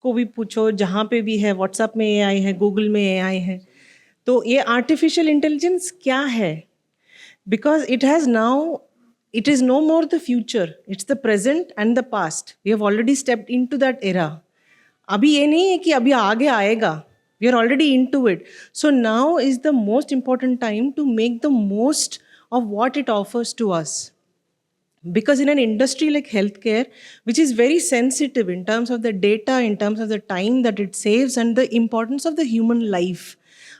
को भी पूछो, जहाँ पे भी है, व्हाट्सएप में एआई है, गूगल में एआई है। तो ये आर्टिफिशियल इंटेलिजेंस क्या है? Because it is no more the future, it's the present and the past. We have already stepped into that era. अभी ये नहीं है कि अभी आगे आएगा. We are already into it. So now is the most important time to make the most of what it offers to us. Because in an industry like healthcare, which is very sensitive in terms of the data, in terms of the time that it saves and the importance of the human life,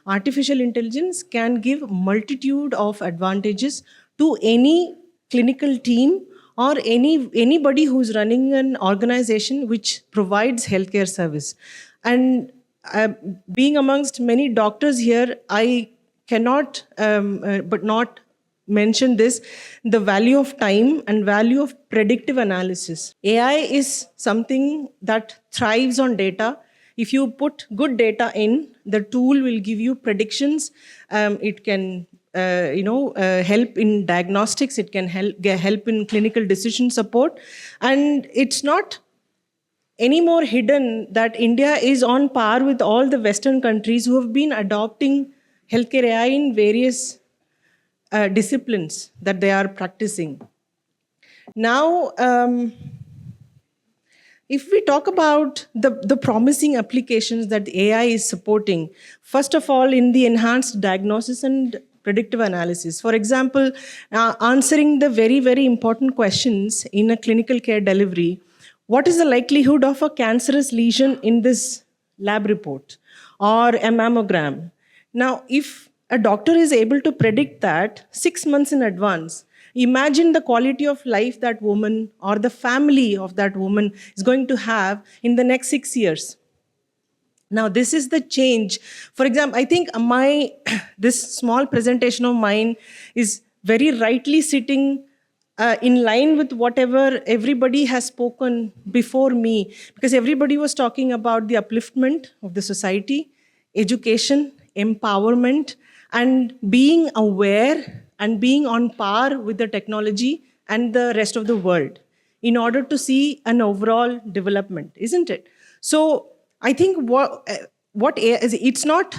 artificial intelligence can give multitude of advantages to any clinical team or anybody who's running an organization which provides healthcare service. And being amongst many doctors here, I cannot but not mention this, the value of time and value of predictive analysis. AI is something that thrives on data. If you put good data in, the tool will give you predictions. It can help in diagnostics. It can help in clinical decision support. And it's not any more hidden that India is on par with all the Western countries who have been adopting healthcare AI in various disciplines that they are practicing. Now, if we talk about the promising applications that AI is supporting, first of all, in the enhanced diagnosis and predictive analysis. For example, answering the very, very important questions in a clinical care delivery. What is the likelihood of a cancerous lesion in this lab report or a mammogram? Now, if a doctor is able to predict that 6 months in advance, imagine the quality of life that woman or the family of that woman is going to have in the next 6 years. Now, this is the change. For example, I think this small presentation of mine is very rightly sitting in line with whatever everybody has spoken before me, because everybody was talking about the upliftment of the society, education, empowerment, and being aware and being on par with the technology and the rest of the world in order to see an overall development, isn't it? So I think what is, it's not,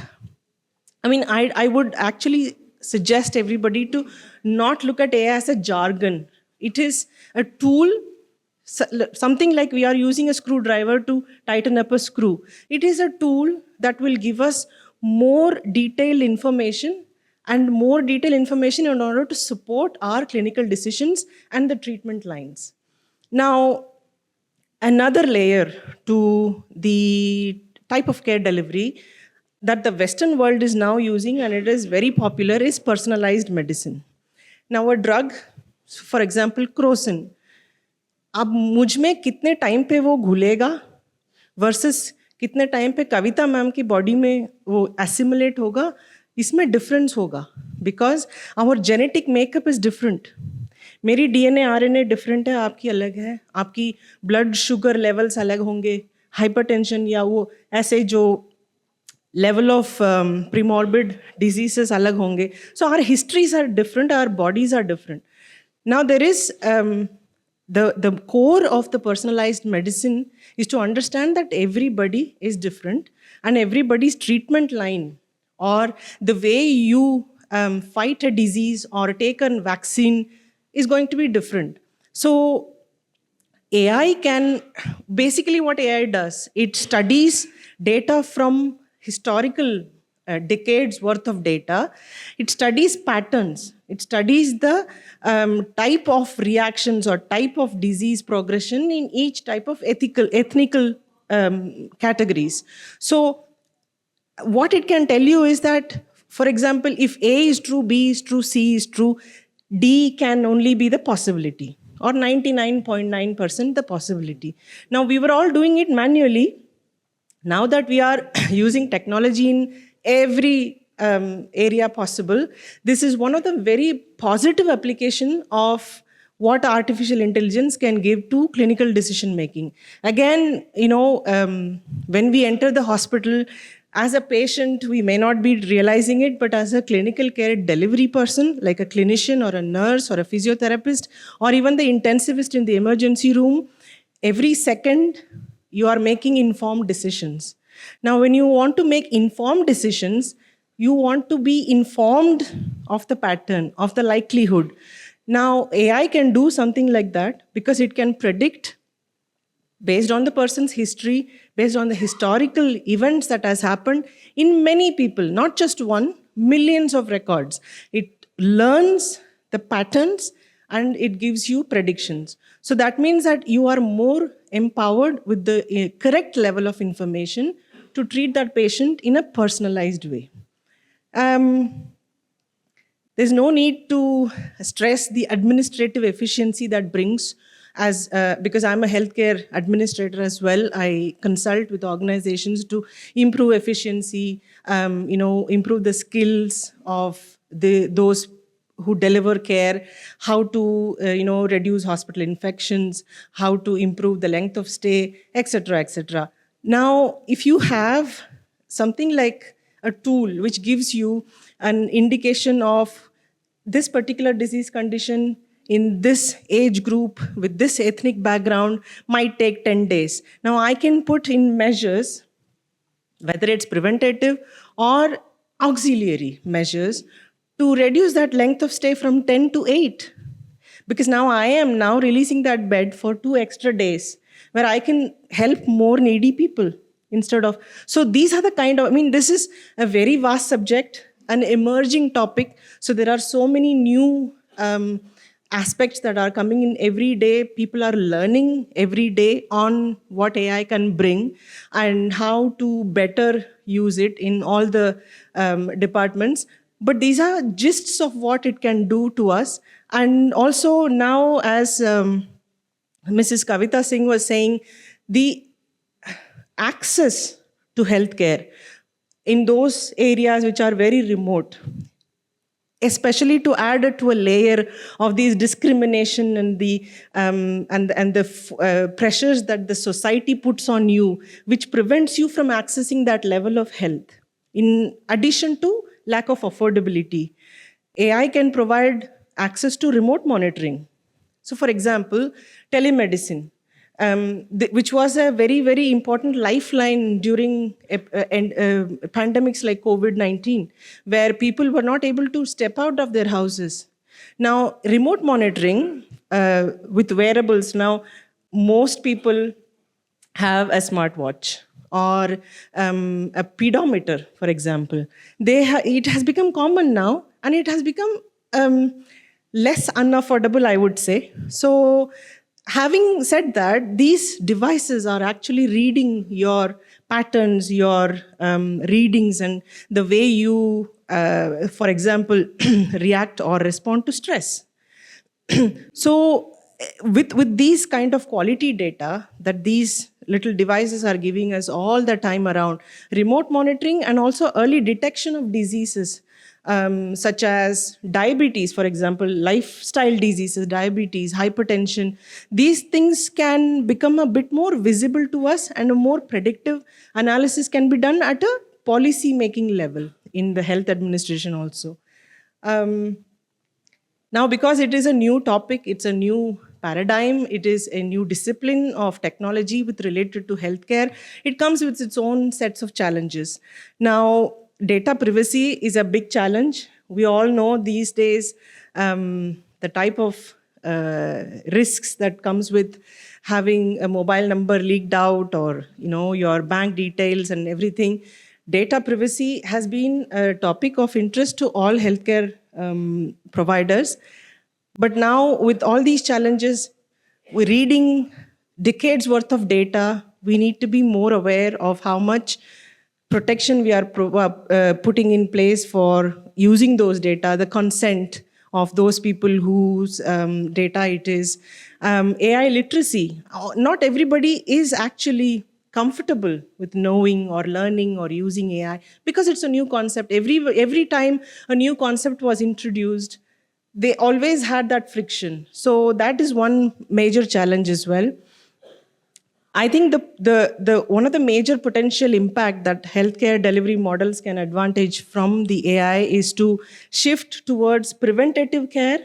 I mean, I would actually suggest everybody to not look at AI as a jargon. It is a tool, something like we are using a screwdriver to tighten up a screw. It is a tool that will give us more detailed information and more detailed information in order to support our clinical decisions and the treatment lines. Now, another layer to the type of care delivery that the Western world is now using, and it is very popular, is personalized medicine. Now, a drug, for example, Crocin, अब मुझ में कितने time पे वो घुलेगा versus कितने time पे कविता ma'am की body में वो एसिमुलेट होगा, इसमें डिफरेंस होगा, because our genetic makeup is different. मेरी डीएनए आरएनए डिफरेंट है, आपकी अलग है, आपकी ब्लड शुगर लेवल्स अलग होंगे, हाइपरटेंशन या वो ऐसे जो level of premorbid diseases alag honge. So our histories are different, our bodies are different. Now there is the core of the personalized medicine is to understand that everybody is different and everybody's treatment line or the way you fight a disease or take a vaccine is going to be different. So AI can, basically what AI does, it studies data from historical decades worth of data. It studies patterns. It studies the type of reactions or type of disease progression in each type of ethnical categories. So what it can tell you is that, for example, if A is true, B is true, C is true, D can only be the possibility, or 99.9% the possibility. Now, we were all doing it manually. Now that we are using technology in every area possible, this is one of the very positive application of what artificial intelligence can give to clinical decision making. Again, when we enter the hospital, as a patient, we may not be realizing it, but as a clinical care delivery person, like a clinician or a nurse or a physiotherapist, or even the intensivist in the emergency room, every second, you are making informed decisions. Now, when you want to make informed decisions, you want to be informed of the pattern, of the likelihood. Now, AI can do something like that because it can predict based on the person's history, based on the historical events that has happened in many people, not just one, millions of records. It learns the patterns and it gives you predictions. So that means that you are more empowered with the correct level of information to treat that patient in a personalized way. There's no need to stress the administrative efficiency that brings as because I'm a healthcare administrator as well. I consult with organizations to improve efficiency, improve the skills of those who deliver care, how to reduce hospital infections, how to improve the length of stay, etc., etc. Now, if you have something like a tool which gives you an indication of this particular disease condition in this age group with this ethnic background might take 10 days. Now I can put in measures, whether it's preventative or auxiliary measures, to reduce that length of stay from 10 to 8. Because now I am now releasing that bed for 2 extra days where I can help more needy people instead of. So these are the kind of, this is a very vast subject, an emerging topic. So there are so many new aspects that are coming in every day. People are learning every day on what AI can bring and how to better use it in all the departments. But these are gists of what it can do to us. And also now, as Mrs. Kavita Singh was saying, the access to healthcare in those areas which are very remote, especially to add it to a layer of these discrimination and the pressures that the society puts on you, which prevents you from accessing that level of health. In addition to lack of affordability, AI can provide access to remote monitoring. So, for example, telemedicine, which was a very, very important lifeline during pandemics like COVID-19, where people were not able to step out of their houses. Now, remote monitoring with wearables, now most people have a smartwatch or a pedometer, for example. It has become common now, and it has become less unaffordable, I would say. So, having said that, these devices are actually reading your patterns, your readings, and the way you, for example, react or respond to stress. So with these kind of quality data that these little devices are giving us all the time around, remote monitoring and also early detection of diseases, such as diabetes, for example, lifestyle diseases, diabetes, hypertension, these things can become a bit more visible to us, and a more predictive analysis can be done at a policy making level in the health administration also. Now, because it is a new topic, it's a new paradigm, it is a new discipline of technology with related to healthcare, it comes with its own sets of challenges. Now, data privacy is a big challenge. We all know these days the type of risks that comes with having a mobile number leaked out, or your bank details and everything. Data privacy has been a topic of interest to all healthcare providers. But now, with all these challenges, we're reading decades worth of data. We need to be more aware of how much protection we are putting in place for using those data, the consent of those people whose data it is. AI literacy. Not everybody is actually comfortable with knowing or learning or using AI because it's a new concept. Every time a new concept was introduced, they always had that friction. So that is one major challenge as well. I think the one of the major potential impact that healthcare delivery models can advantage from the AI is to shift towards preventative care,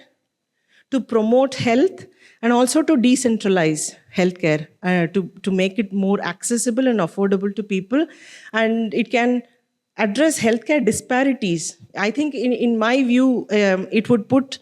to promote health, and also to decentralize healthcare to make it more accessible and affordable to people. And it can address healthcare disparities. I think, in my view, it would put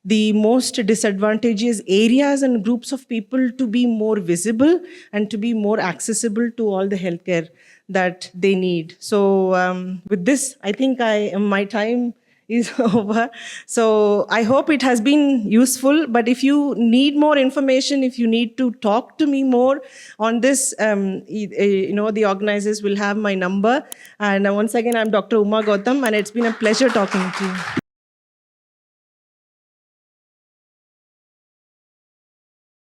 the most disadvantageous areas and groups of people to be more visible and to be more accessible to all the healthcare that they need. So with this, I think my time is over. So I hope it has been useful. But if you need more information, if you need to talk to me more on this, the organizers will have my number. And once again, I'm Dr. Uma Gautam, and it's been a pleasure talking to you.